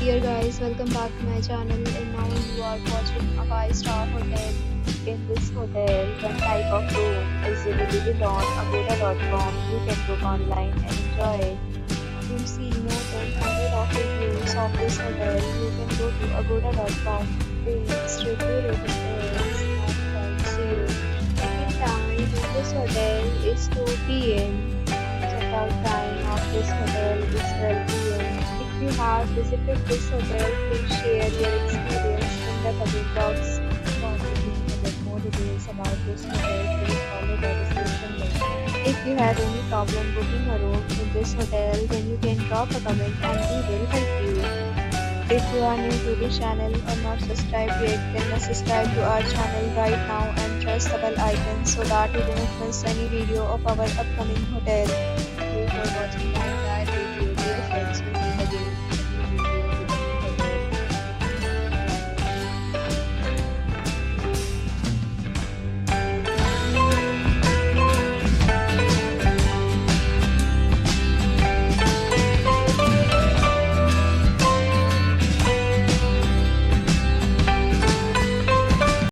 Dear guys, welcome back to my channel and now you are watching a 5-star hotel. In this hotel, one type of room is available on agoda.com. You can book online and enjoy it. To see more than 100 of reviews of this hotel, you can go to agoda.com. Its review rating is 9.0. Check-in time in this hotel is 2 p.m. Check-out time of this hotel is 12 p.m. If you have visited this hotel, please share your experience in the comment box. For booking or get more details about this hotel, please follow the description link. If you have any problem booking a room in this hotel, then you can drop a comment and we will help you. If you are new to this channel or not subscribed yet, then must subscribe to our channel right now and press the bell icon so that you don't miss any video of our upcoming hotel. Thank you for watching.